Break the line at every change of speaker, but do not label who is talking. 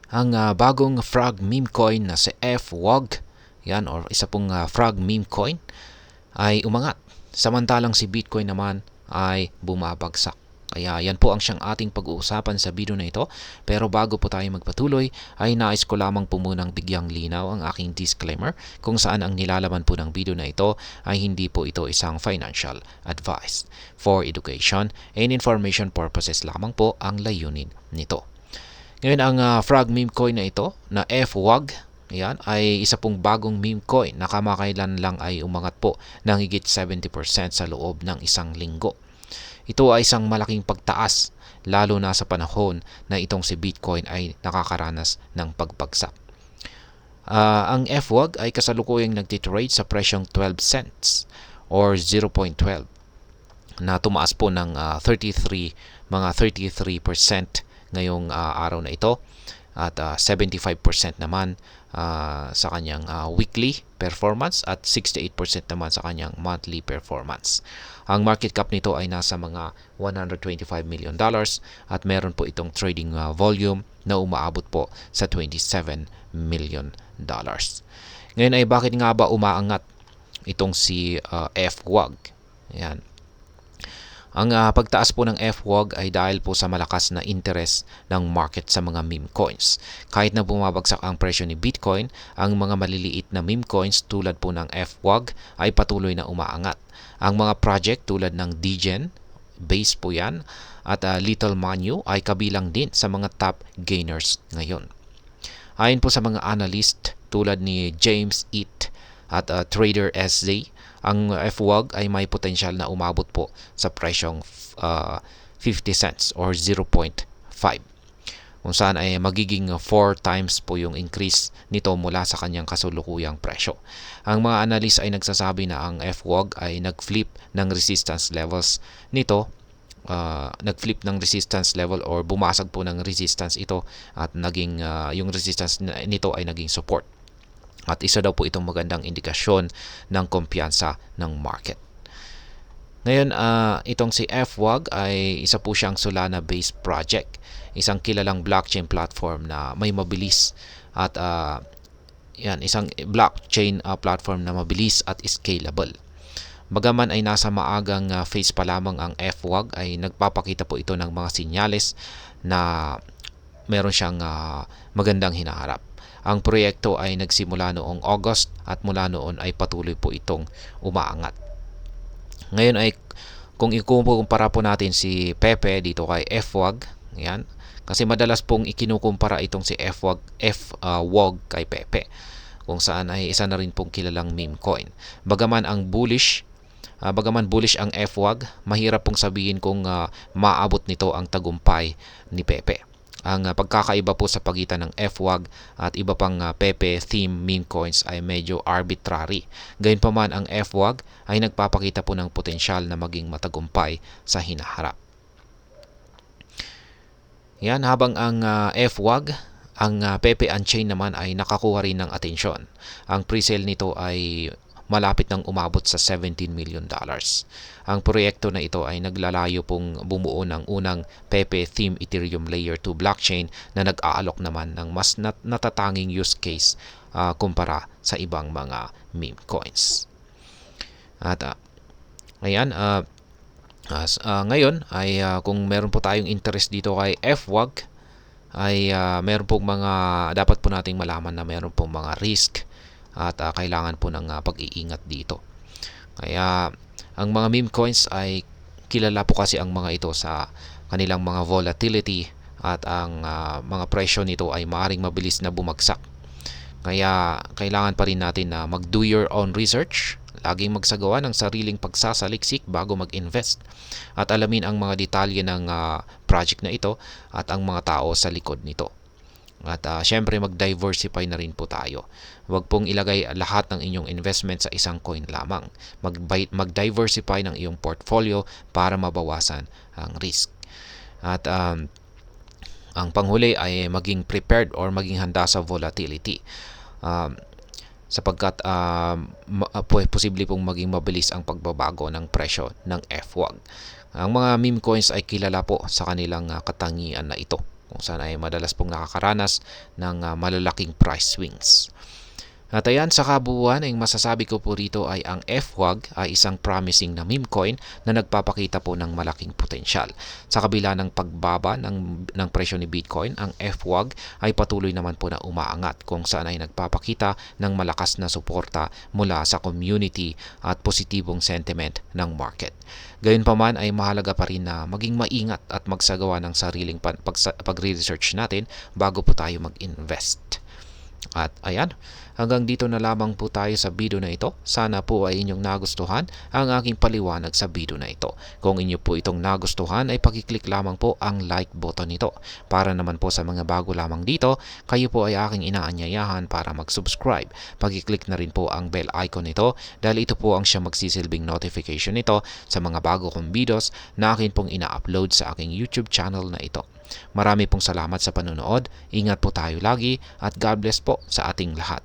ang bagong frog meme coin na si FWOG, yan, or isa pong frog meme coin, ay umangat. Samantalang si Bitcoin naman ay bumabagsak. Kaya yan po ang siyang ating pag-uusapan sa video na ito. Pero bago po tayo magpatuloy, ay nais ko lamang po munang bigyang linaw ang aking disclaimer kung saan ang nilalaman po ng video na ito ay hindi po ito isang financial advice. For education and information purposes lamang po ang layunin nito. Ngayon, ang frog meme coin na ito na FWOG, yan, ay isa pong bagong meme coin na kamakailan lang ay umangat po ng higit 70% sa loob ng isang linggo. Ito ay isang malaking pagtaas lalo na sa panahon na itong si Bitcoin ay nakakaranas ng pagbagsak. Ang FWOG ay kasalukuyang nagtitrade sa presyong 12 cents or 0.12 na tumaas po ng 33% ngayong araw na ito at 75% naman sa kanyang weekly performance at 68% naman sa kanyang monthly performance. Ang market cap nito ay nasa mga $125 million at meron po itong trading volume na umaabot po sa $27 million. Ngayon ay bakit nga ba umaangat itong si FWOG? Yan. Ang pagtaas po ng FWOG ay dahil po sa malakas na interest ng market sa mga meme coins. Kahit na bumabagsak ang presyo ni Bitcoin, ang mga maliliit na meme coins tulad po ng FWOG ay patuloy na umaangat. Ang mga project tulad ng Degen, base po yan, at Little Manu ay kabilang din sa mga top gainers ngayon. Ayon po sa mga analyst tulad ni James Eat at Trader SZ, ang FWOG ay may potensyal na umabot po sa presyong 50 cents or 0.5, kung saan ay magiging 4 times po yung increase nito mula sa kanyang kasulukuyang presyo. Ang mga analyst ay nagsasabi na ang FWOG ay nag-flip ng resistance levels nito, nag-flip ng resistance level or bumasag po ng resistance ito at naging yung resistance nito ay naging support. At isa daw po itong magandang indikasyon ng kumpiyansa ng market. Ngayon, itong si FWOG ay isa po siyang Solana-based project. Isang kilalang blockchain platform na may mabilis at isang blockchain platform na mabilis at scalable. Bagaman ay nasa maagang phase pa lamang ang FWOG, ay nagpapakita po ito ng mga sinyales na meron siyang magandang hinaharap. Ang proyekto ay nagsimula noong August at mula noon ay patuloy po itong umaangat. Ngayon ay kung ikukumpara po natin si Pepe dito kay FWOG, yan, kasi madalas pong ikinukumpara itong si FWOG kay Pepe, kung saan ay isa na rin pong kilalang meme coin. Bagaman bullish ang FWOG, mahirap pong sabihin kung maabot nito ang tagumpay ni Pepe. Ang pagkakaiba po sa pagitan ng FWOG at iba pang Pepe theme meme coins ay medyo arbitrary. Gayunpaman, ang FWOG ay nagpapakita po ng potensyal na maging matagumpay sa hinaharap. Yan, habang ang FWOG, ang Pepe Unchained naman ay nakakuha rin ng atensyon. Ang presale nito ay malapit ng umabot sa $17 million. Ang proyekto na ito ay naglalayo pong bumuo ng unang Pepe theme Ethereum Layer 2 blockchain na nag-aalok naman ng mas natatanging use case kumpara sa ibang mga meme coins. At ngayon ay kung meron po tayong interest dito kay FWOG, ay meron pong mga dapat po nating malaman na meron pong mga risk at kailangan po ng pag-iingat dito. Kaya ang mga meme coins ay kilala po kasi ang mga ito sa kanilang mga volatility at ang mga presyo nito ay maaaring mabilis na bumagsak. Kaya kailangan pa rin natin na mag-do your own research, laging magsagawa ng sariling pagsasaliksik bago mag-invest at alamin ang mga detalye ng project na ito at ang mga tao sa likod nito. At syempre mag-diversify na rin po tayo. Huwag pong ilagay lahat ng inyong investment sa isang coin lamang. Mag-diversify ng iyong portfolio para mabawasan ang risk. At ang panghuli ay maging prepared or maging handa sa volatility. Sapagkat posible pong maging mabilis ang pagbabago ng presyo ng FWOG. Ang mga meme coins ay kilala po sa kanilang katangian na ito. kung saan ay madalas pong nakakaranas ng malalaking price swings. At ayan, sa kabuuan, ang masasabi ko po rito ay ang FWAG ay isang promising na meme coin na nagpapakita po ng malaking potensyal. Sa kabila ng pagbaba ng presyo ni Bitcoin, ang FWAG ay patuloy naman po na umaangat kung saan ay nagpapakita ng malakas na suporta mula sa community at positibong sentiment ng market. Gayunpaman ay mahalaga pa rin na maging maingat at magsagawa ng sariling pagre-research natin bago po tayo mag-invest. At ayan, hanggang dito na lamang po tayo sa video na ito. Sana po ay inyong nagustuhan ang aking paliwanag sa video na ito. Kung inyo po itong nagustuhan ay pakiclick lamang po ang like button nito. Para naman po sa mga bago lamang dito, kayo po ay aking inaanyayahan para mag-subscribe. Pakiclick na rin po ang bell icon nito dahil ito po ang siyang magsisilbing notification nito sa mga bago kong videos na akin pong ina-upload sa aking YouTube channel na ito. Marami pong salamat sa panonood. Ingat po tayo lagi at God bless po sa ating lahat.